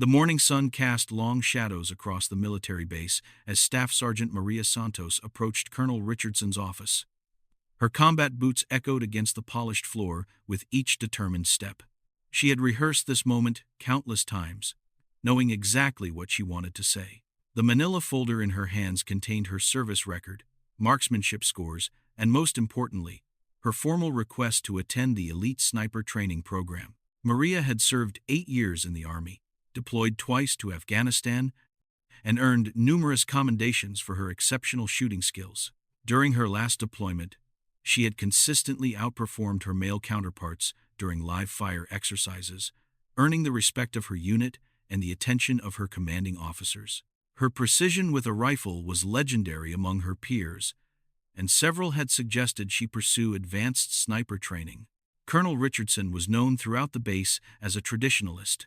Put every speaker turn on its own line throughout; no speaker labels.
The morning sun cast long shadows across the military base as Staff Sergeant Maria Santos approached Colonel Richardson's office. Her combat boots echoed against the polished floor with each determined step. She had rehearsed this moment countless times, knowing exactly what she wanted to say. The manila folder in her hands contained her service record, marksmanship scores, and most importantly, her formal request to attend the elite sniper training program. Maria had served 8 years in the Army, deployed twice to Afghanistan, and earned numerous commendations for her exceptional shooting skills. During her last deployment, she had consistently outperformed her male counterparts during live-fire exercises, earning the respect of her unit and the attention of her commanding officers. Her precision with a rifle was legendary among her peers, and several had suggested she pursue advanced sniper training. Colonel Richardson was known throughout the base as a traditionalist,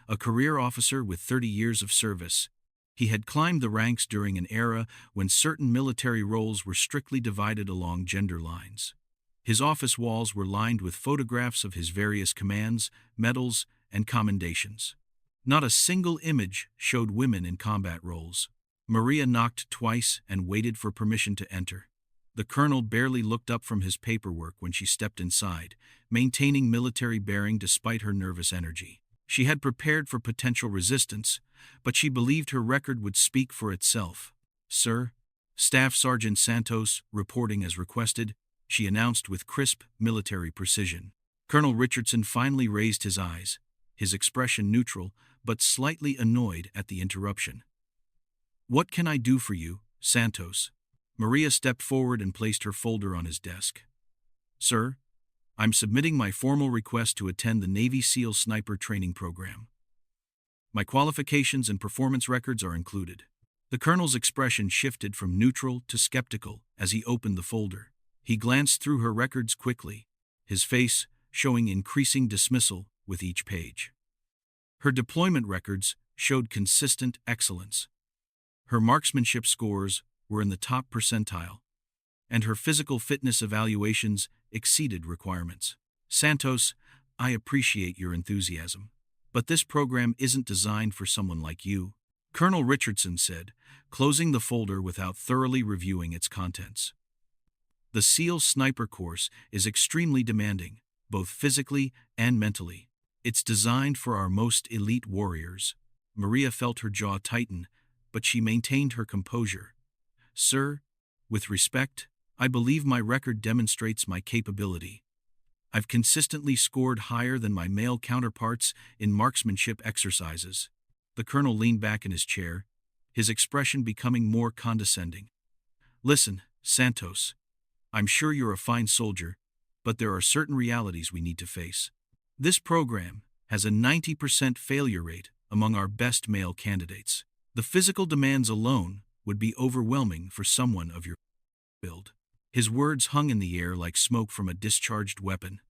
a career officer with 30 years of service. He had climbed the ranks during an era when certain military roles were strictly divided along gender lines. His office walls were lined with photographs of his various commands, medals, and commendations. Not a single image showed women in combat roles. Maria knocked twice and waited for permission to enter. The colonel barely looked up from his paperwork when she stepped inside, maintaining military bearing despite her nervous energy. She had prepared for potential resistance, but she believed her record would speak for itself. "Sir," Staff Sergeant Santos, reporting as requested, she announced with crisp military precision. Colonel Richardson finally raised his eyes, his expression neutral but slightly annoyed at the interruption. "What can I do for you, Santos?" Maria stepped forward and placed her folder on his desk. "Sir, I'm submitting my formal request to attend the Navy SEAL Sniper Training Program. My qualifications and performance records are included." The colonel's expression shifted from neutral to skeptical as he opened the folder. He glanced through her records quickly, his face showing increasing dismissal with each page. Her deployment records showed consistent excellence. Her marksmanship scores were in the top percentile, and her physical fitness evaluations exceeded requirements. "Santos, I appreciate your enthusiasm, but this program isn't designed for someone like you," Colonel Richardson said, closing the folder without thoroughly reviewing its contents. "The SEAL Sniper course is extremely demanding, both physically and mentally. It's designed for our most elite warriors." Maria felt her jaw tighten, but she maintained her composure. "Sir, with respect, I believe my record demonstrates my capability. I've consistently scored higher than my male counterparts in marksmanship exercises." The colonel leaned back in his chair, his expression becoming more condescending. "Listen, Santos, I'm sure you're a fine soldier, but there are certain realities we need to face. This program has a 90% failure rate among our best male candidates. The physical demands alone would be overwhelming for someone of your build." His words hung in the air like smoke from a discharged weapon.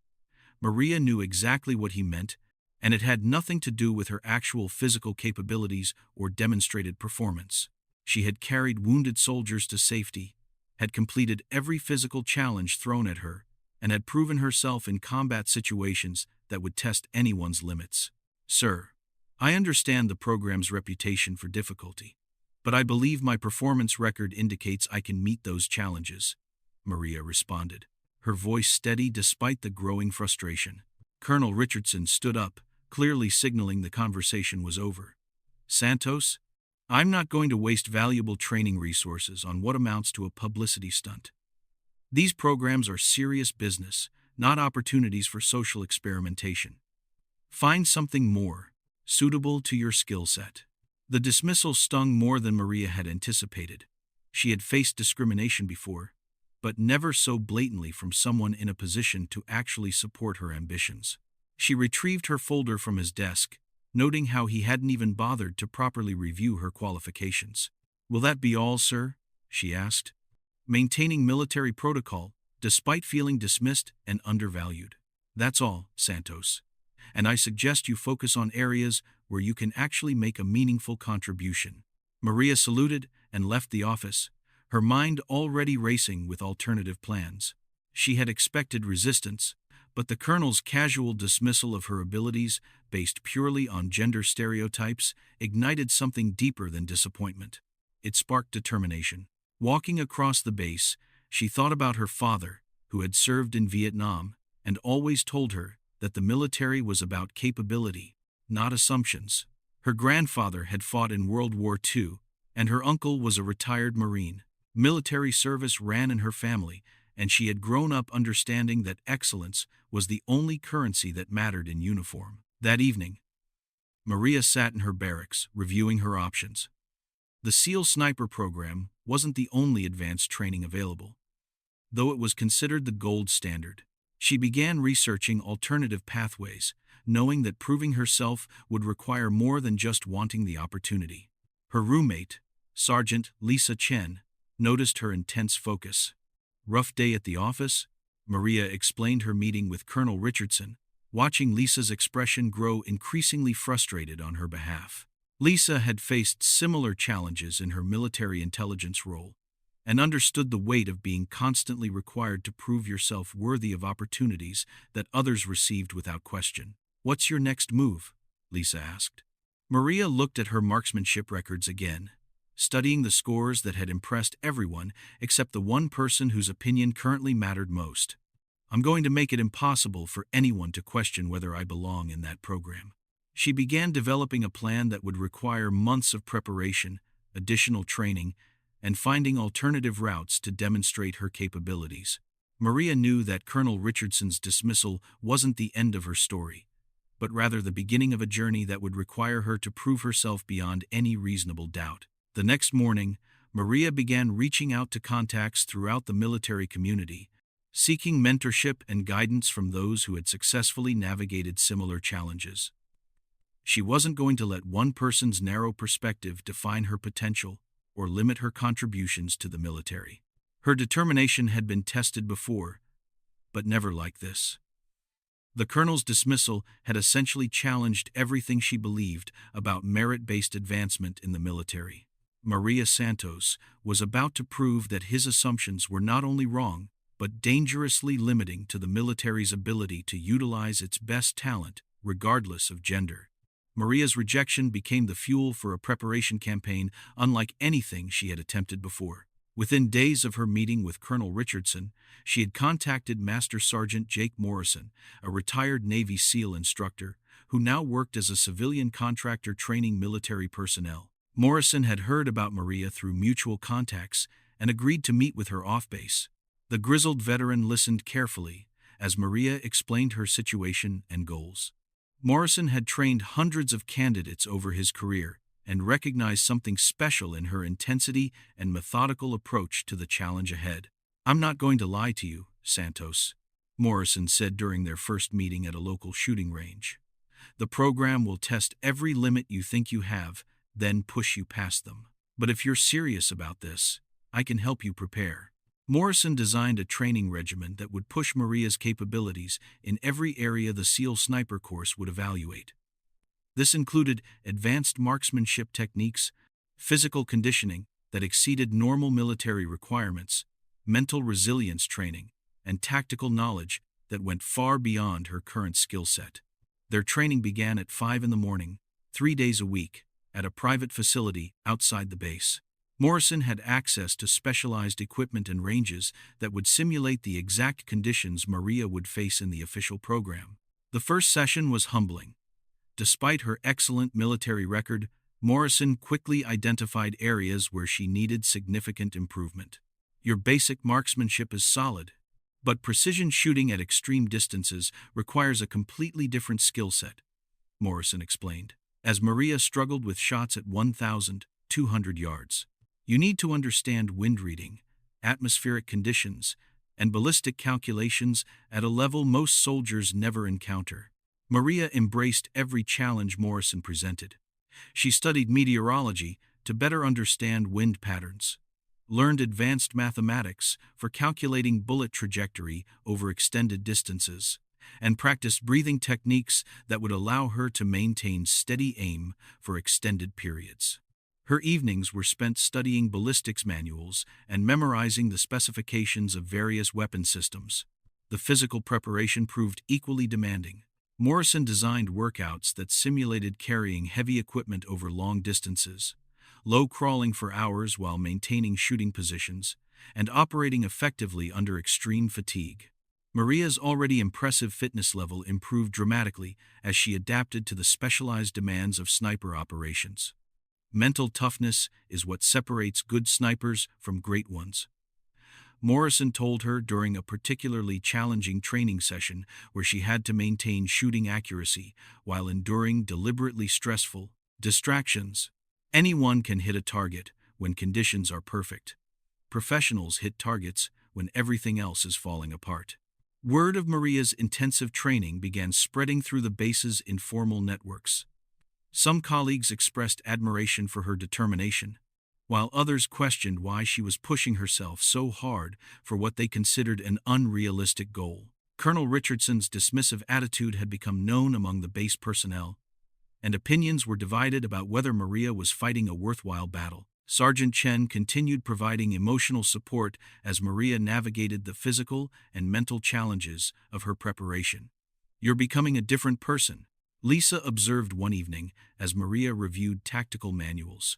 Maria knew exactly what he meant, and it had nothing to do with her actual physical capabilities or demonstrated performance. She had carried wounded soldiers to safety, had completed every physical challenge thrown at her, and had proven herself in combat situations that would test anyone's limits. "Sir, I understand the program's reputation for difficulty, but I believe my performance record indicates I can meet those challenges," Maria responded, her voice steady despite the growing frustration. Colonel Richardson stood up, clearly signaling the conversation was over. "Santos, I'm not going to waste valuable training resources on what amounts to a publicity stunt. These programs are serious business, not opportunities for social experimentation. Find something more suitable to your skill set." The dismissal stung more than Maria had anticipated. She had faced discrimination before, but never so blatantly from someone in a position to actually support her ambitions. She retrieved her folder from his desk, noting how he hadn't even bothered to properly review her qualifications. "Will that be all, sir?" she asked, maintaining military protocol despite feeling dismissed and undervalued. "That's all, Santos, and I suggest you focus on areas where you can actually make a meaningful contribution." Maria saluted and left the office, her mind already racing with alternative plans. She had expected resistance, But the colonel's casual dismissal of her abilities, based purely on gender stereotypes, ignited something deeper than disappointment. It sparked determination. Walking across the base, she thought about her father, who had served in Vietnam, and always told her that the military was about capability, not assumptions. Her grandfather had fought in World War II, and her uncle was a retired Marine. Military service ran in her family, and she had grown up understanding that excellence was the only currency that mattered in uniform. That evening, Maria sat in her barracks, reviewing her options. The SEAL Sniper program wasn't the only advanced training available, though it was considered the gold standard. She began researching alternative pathways, knowing that proving herself would require more than just wanting the opportunity. Her roommate, Sergeant Lisa Chen, noticed her intense focus. Rough day at the office? Maria explained her meeting with Colonel Richardson, watching Lisa's expression grow increasingly frustrated on her behalf. Lisa had faced similar challenges in her military intelligence role, and understood the weight of being constantly required to prove yourself worthy of opportunities that others received without question. "What's your next move?" Lisa asked. Maria looked at her marksmanship records again, studying the scores that had impressed everyone except the one person whose opinion currently mattered most. "I'm going to make it impossible for anyone to question whether I belong in that program." She began developing a plan that would require months of preparation, additional training, and finding alternative routes to demonstrate her capabilities. Maria knew that Colonel Richardson's dismissal wasn't the end of her story, but rather the beginning of a journey that would require her to prove herself beyond any reasonable doubt. The next morning, Maria began reaching out to contacts throughout the military community, seeking mentorship and guidance from those who had successfully navigated similar challenges. She wasn't going to let one person's narrow perspective define her potential or limit her contributions to the military. Her determination had been tested before, but never like this. The colonel's dismissal had essentially challenged everything she believed about merit-based advancement in the military. Maria Santos was about to prove that his assumptions were not only wrong, but dangerously limiting to the military's ability to utilize its best talent, regardless of gender. Maria's rejection became the fuel for a preparation campaign unlike anything she had attempted before. Within days of her meeting with Colonel Richardson, she had contacted Master Sergeant Jake Morrison, a retired Navy SEAL instructor, who now worked as a civilian contractor training military personnel. Morrison had heard about Maria through mutual contacts and agreed to meet with her off-base. The grizzled veteran listened carefully as Maria explained her situation and goals. Morrison had trained hundreds of candidates over his career and recognized something special in her intensity and methodical approach to the challenge ahead. "I'm not going to lie to you, Santos," Morrison said during their first meeting at a local shooting range. "The program will test every limit you think you have, then push you past them. But if you're serious about this, I can help you prepare." Morrison designed a training regimen that would push Maria's capabilities in every area the SEAL Sniper course would evaluate. This included advanced marksmanship techniques, physical conditioning that exceeded normal military requirements, mental resilience training, and tactical knowledge that went far beyond her current skill set. Their training began at 5 a.m, 3 days a week, at a private facility outside the base. Morrison had access to specialized equipment and ranges that would simulate the exact conditions Maria would face in the official program. The first session was humbling. Despite her excellent military record, Morrison quickly identified areas where she needed significant improvement. "Your basic marksmanship is solid, but precision shooting at extreme distances requires a completely different skill set," Morrison explained, as Maria struggled with shots at 1,200 yards. "You need to understand wind reading, atmospheric conditions, and ballistic calculations at a level most soldiers never encounter." Maria embraced every challenge Morrison presented. She studied meteorology to better understand wind patterns, learned advanced mathematics for calculating bullet trajectory over extended distances, and practiced breathing techniques that would allow her to maintain steady aim for extended periods. Her evenings were spent studying ballistics manuals and memorizing the specifications of various weapon systems. The physical preparation proved equally demanding. Morrison designed workouts that simulated carrying heavy equipment over long distances, low crawling for hours while maintaining shooting positions, and operating effectively under extreme fatigue. Maria's already impressive fitness level improved dramatically as she adapted to the specialized demands of sniper operations. Mental toughness is what separates good snipers from great ones, Morrison told her during a particularly challenging training session where she had to maintain shooting accuracy while enduring deliberately stressful distractions. Anyone can hit a target when conditions are perfect. Professionals hit targets when everything else is falling apart. Word of Maria's intensive training began spreading through the base's informal networks. Some colleagues expressed admiration for her determination, while others questioned why she was pushing herself so hard for what they considered an unrealistic goal. Colonel Richardson's dismissive attitude had become known among the base personnel, and opinions were divided about whether Maria was fighting a worthwhile battle. Sergeant Chen continued providing emotional support as Maria navigated the physical and mental challenges of her preparation. "You're becoming a different person," Lisa observed one evening as Maria reviewed tactical manuals.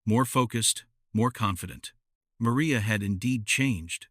More focused, more confident. Maria had indeed changed.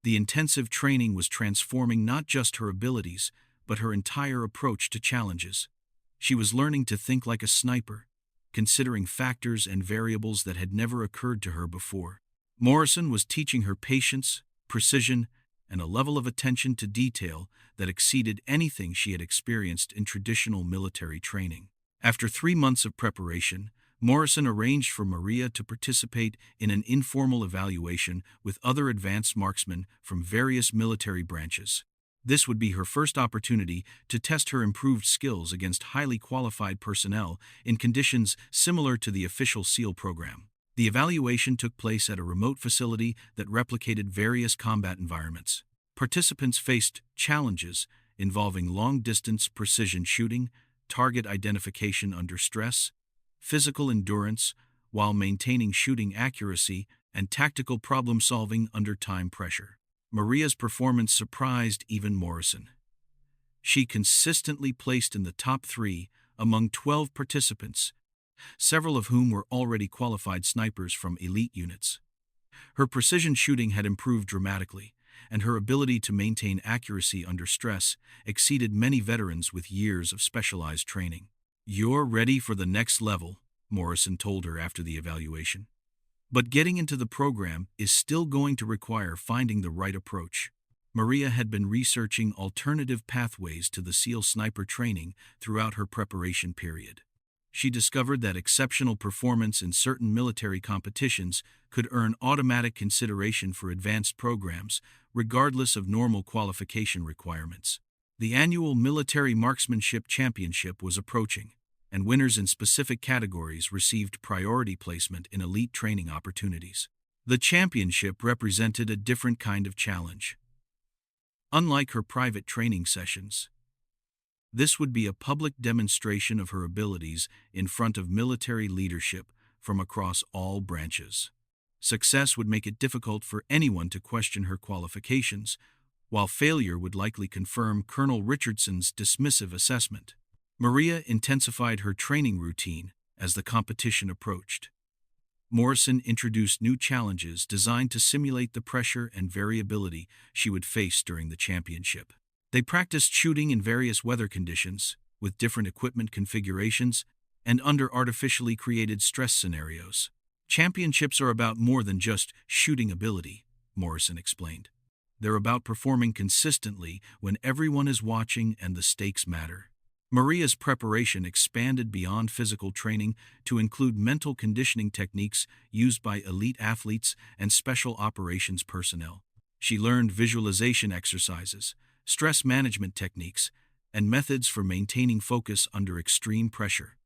The intensive training was transforming not just her abilities, but her entire approach to challenges. She was learning to think like a sniper, considering factors and variables that had never occurred to her before. Morrison was teaching her patience, precision, and a level of attention to detail that exceeded anything she had experienced in traditional military training. After 3 months of preparation, Morrison arranged for Maria to participate in an informal evaluation with other advanced marksmen from various military branches. This would be her first opportunity to test her improved skills against highly qualified personnel in conditions similar to the official SEAL program. The evaluation took place at a remote facility that replicated various combat environments. Participants faced challenges involving long-distance precision shooting, target identification under stress, physical endurance while maintaining shooting accuracy, and tactical problem-solving under time pressure. Maria's performance surprised even Morrison. She consistently placed in the top 3 among 12 participants, several of whom were already qualified snipers from elite units. Her precision shooting had improved dramatically, and her ability to maintain accuracy under stress exceeded many veterans with years of specialized training. "You're ready for the next level," Morrison told her after the evaluation. "But getting into the program is still going to require finding the right approach." Maria had been researching alternative pathways to the SEAL sniper training throughout her preparation period. She discovered that exceptional performance in certain military competitions could earn automatic consideration for advanced programs, regardless of normal qualification requirements. The annual Military Marksmanship Championship was approaching, and winners in specific categories received priority placement in elite training opportunities. The championship represented a different kind of challenge. Unlike her private training sessions, this would be a public demonstration of her abilities in front of military leadership from across all branches. Success would make it difficult for anyone to question her qualifications, while failure would likely confirm Colonel Richardson's dismissive assessment. Maria intensified her training routine as the competition approached. Morrison introduced new challenges designed to simulate the pressure and variability she would face during the championship. They practiced shooting in various weather conditions, with different equipment configurations, and under artificially created stress scenarios. "Championships are about more than just shooting ability," Morrison explained. "They're about performing consistently when everyone is watching and the stakes matter." Maria's preparation expanded beyond physical training to include mental conditioning techniques used by elite athletes and special operations personnel. She learned visualization exercises, stress management techniques, and methods for maintaining focus under extreme pressure.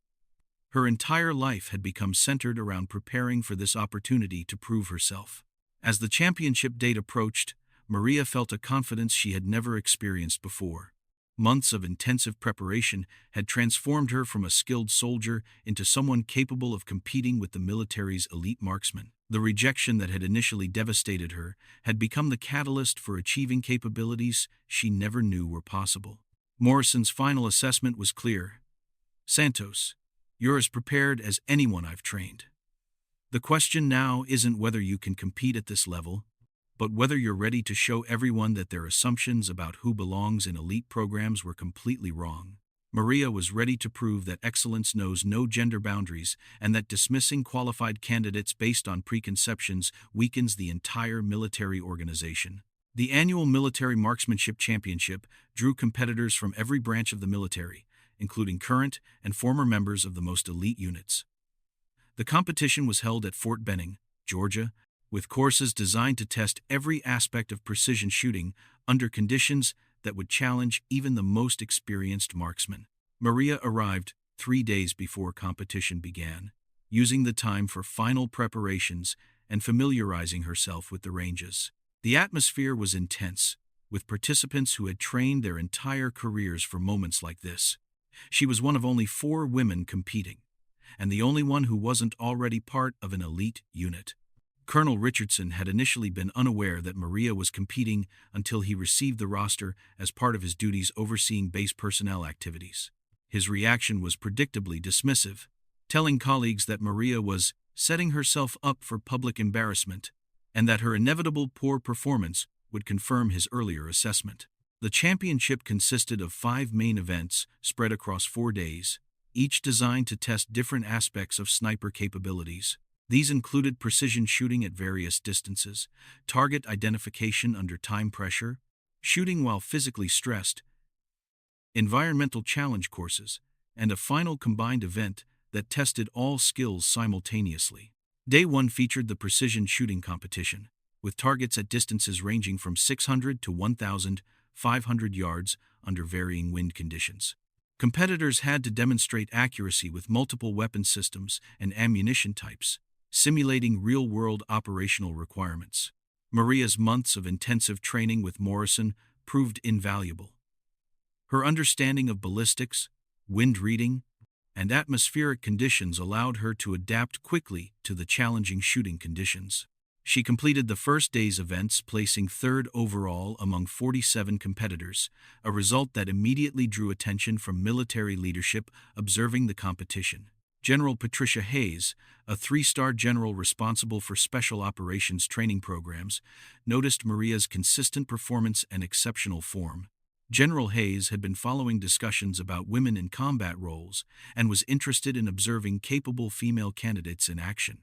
Her entire life had become centered around preparing for this opportunity to prove herself. As the championship date approached, Maria felt a confidence she had never experienced before. Months of intensive preparation had transformed her from a skilled soldier into someone capable of competing with the military's elite marksmen. The rejection that had initially devastated her had become the catalyst for achieving capabilities she never knew were possible. Morrison's final assessment was clear. "Santos, you're as prepared as anyone I've trained. The question now isn't whether you can compete at this level, but whether you're ready to show everyone that their assumptions about who belongs in elite programs were completely wrong." Maria was ready to prove that excellence knows no gender boundaries and that dismissing qualified candidates based on preconceptions weakens the entire military organization. The annual Military Marksmanship Championship drew competitors from every branch of the military, including current and former members of the most elite units. The competition was held at Fort Benning, Georgia, with courses designed to test every aspect of precision shooting under conditions that would challenge even the most experienced marksman. Maria arrived 3 days before competition began, using the time for final preparations and familiarizing herself with the ranges. The atmosphere was intense, with participants who had trained their entire careers for moments like this. She was one of only 4 women competing, and the only one who wasn't already part of an elite unit. Colonel Richardson had initially been unaware that Maria was competing until he received the roster as part of his duties overseeing base personnel activities. His reaction was predictably dismissive, telling colleagues that Maria was setting herself up for public embarrassment and that her inevitable poor performance would confirm his earlier assessment. The championship consisted of 5 main events spread across 4 days, each designed to test different aspects of sniper capabilities. These included precision shooting at various distances, target identification under time pressure, shooting while physically stressed, environmental challenge courses, and a final combined event that tested all skills simultaneously. Day 1 featured the precision shooting competition, with targets at distances ranging from 600 to 1,500 yards under varying wind conditions. Competitors had to demonstrate accuracy with multiple weapon systems and ammunition types, simulating real-world operational requirements. Maria's months of intensive training with Morrison proved invaluable. Her understanding of ballistics, wind reading, and atmospheric conditions allowed her to adapt quickly to the challenging shooting conditions. She completed the first day's events, placing 3rd overall among 47 competitors, a result that immediately drew attention from military leadership observing the competition. General Patricia Hayes, a 3-star general responsible for special operations training programs, noticed Maria's consistent performance and exceptional form. General Hayes had been following discussions about women in combat roles and was interested in observing capable female candidates in action.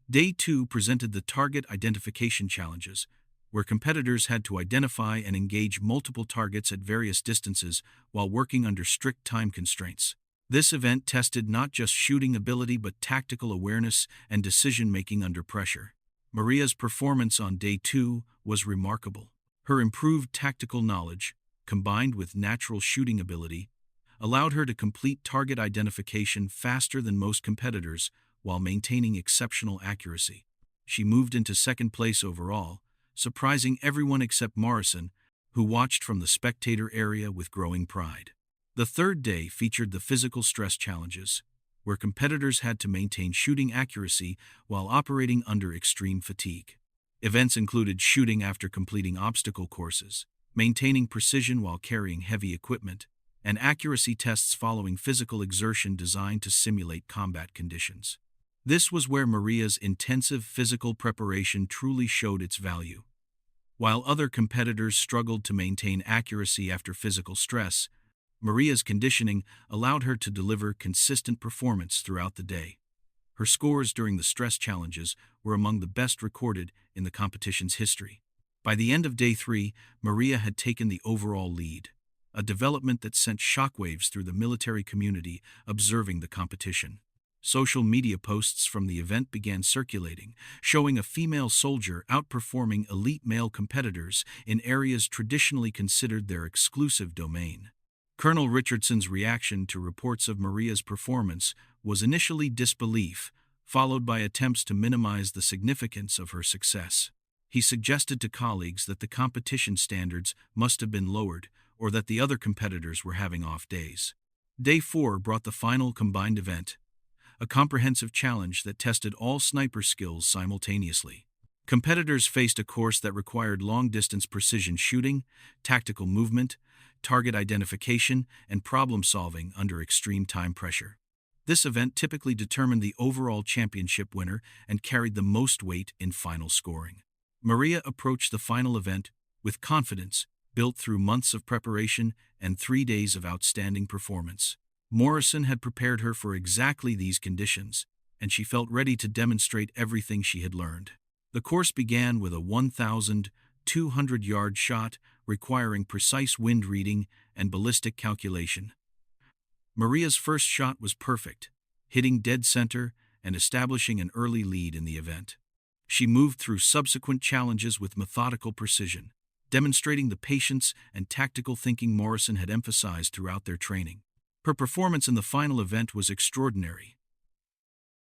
Day 2 presented the target identification challenges, where competitors had to identify and engage multiple targets at various distances while working under strict time constraints. This event tested not just shooting ability but tactical awareness and decision-making under pressure. Maria's performance on Day 2 was remarkable. Her improved tactical knowledge, combined with natural shooting ability, allowed her to complete target identification faster than most competitors while maintaining exceptional accuracy. She moved into 2nd place overall, surprising everyone except Morrison, who watched from the spectator area with growing pride. The 3rd day featured the physical stress challenges, where competitors had to maintain shooting accuracy while operating under extreme fatigue. Events included shooting after completing obstacle courses, maintaining precision while carrying heavy equipment, and accuracy tests following physical exertion designed to simulate combat conditions. This was where Maria's intensive physical preparation truly showed its value. While other competitors struggled to maintain accuracy after physical stress, Maria's conditioning allowed her to deliver consistent performance throughout the day. Her scores during the stress challenges were among the best recorded in the competition's history. By the end of Day 3, Maria had taken the overall lead, a development that sent shockwaves through the military community observing the competition. Social media posts from the event began circulating, showing a female soldier outperforming elite male competitors in areas traditionally considered their exclusive domain. Colonel Richardson's reaction to reports of Maria's performance was initially disbelief, followed by attempts to minimize the significance of her success. He suggested to colleagues that the competition standards must have been lowered, or that the other competitors were having off days. Day 4 brought the final combined event, a comprehensive challenge that tested all sniper skills simultaneously. Competitors faced a course that required long-distance precision shooting, tactical movement, target identification, and problem-solving under extreme time pressure. This event typically determined the overall championship winner and carried the most weight in final scoring. Maria approached the final event with confidence, built through months of preparation and 3 days of outstanding performance. Morrison had prepared her for exactly these conditions, and she felt ready to demonstrate everything she had learned. The course began with a 1,200-yard shot requiring precise wind reading and ballistic calculation. Maria's first shot was perfect, hitting dead center and establishing an early lead in the event. She moved through subsequent challenges with methodical precision, demonstrating the patience and tactical thinking Morrison had emphasized throughout their training. Her performance in the final event was extraordinary.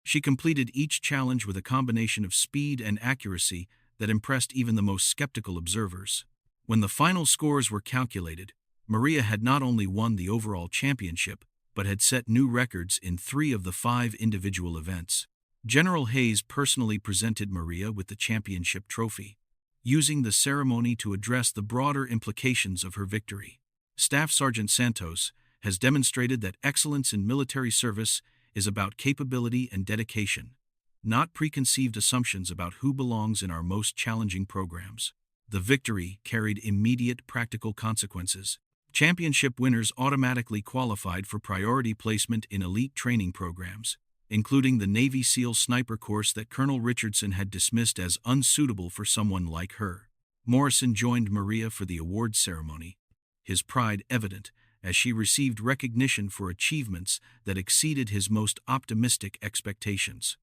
She completed each challenge with a combination of speed and accuracy that impressed even the most skeptical observers. When the final scores were calculated, Maria had not only won the overall championship, but had set new records in 3 of the 5 individual events. General Hayes personally presented Maria with the championship trophy, using the ceremony to address the broader implications of her victory. Staff Sergeant Santos has demonstrated that excellence in military service is about capability and dedication, not preconceived assumptions about who belongs in our most challenging programs. The victory carried immediate practical consequences. Championship winners automatically qualified for priority placement in elite training programs, including the Navy SEAL sniper course that Colonel Richardson had dismissed as unsuitable for someone like her. Morrison joined Maria for the awards ceremony, his pride evident as she received recognition for achievements that exceeded his most optimistic expectations.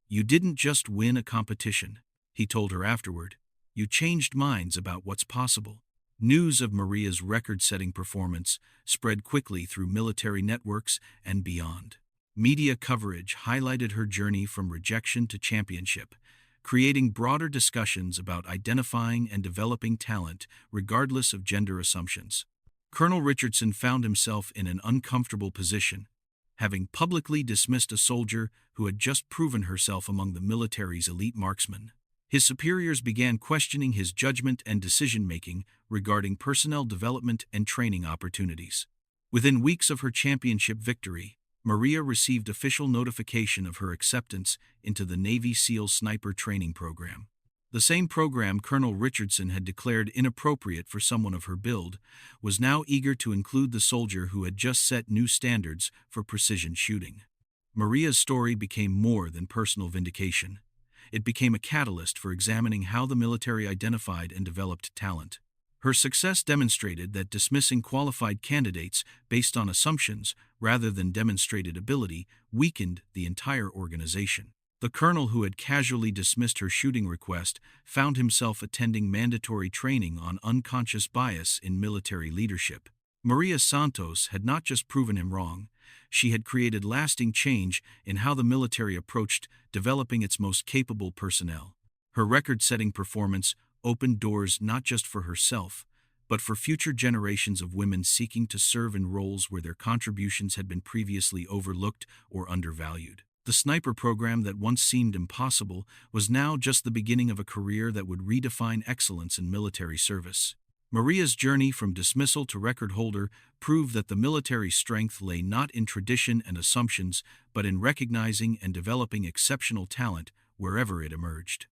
"You didn't just win a competition," he told her afterward. "You changed minds about what's possible." News of Maria's record-setting performance spread quickly through military networks and beyond. Media coverage highlighted her journey from rejection to championship, creating broader discussions about identifying and developing talent regardless of gender assumptions. Colonel Richardson found himself in an uncomfortable position, having publicly dismissed a soldier who had just proven herself among the military's elite marksmen. His superiors began questioning his judgment and decision-making regarding personnel development and training opportunities. Within weeks of her championship victory, Maria received official notification of her acceptance into the Navy SEAL sniper training program. The same program Colonel Richardson had declared inappropriate for someone of her build was now eager to include the soldier who had just set new standards for precision shooting. Maria's story became more than personal vindication. It became a catalyst for examining how the military identified and developed talent. Her success demonstrated that dismissing qualified candidates based on assumptions rather than demonstrated ability weakened the entire organization. The colonel who had casually dismissed her shooting request found himself attending mandatory training on unconscious bias in military leadership. Maria Santos had not just proven him wrong, she had created lasting change in how the military approached developing its most capable personnel. Her record-setting performance opened doors not just for herself, but for future generations of women seeking to serve in roles where their contributions had been previously overlooked or undervalued. The sniper program that once seemed impossible was now just the beginning of a career that would redefine excellence in military service. Maria's journey from dismissal to record holder proved that the military's strength lay not in tradition and assumptions, but in recognizing and developing exceptional talent wherever it emerged.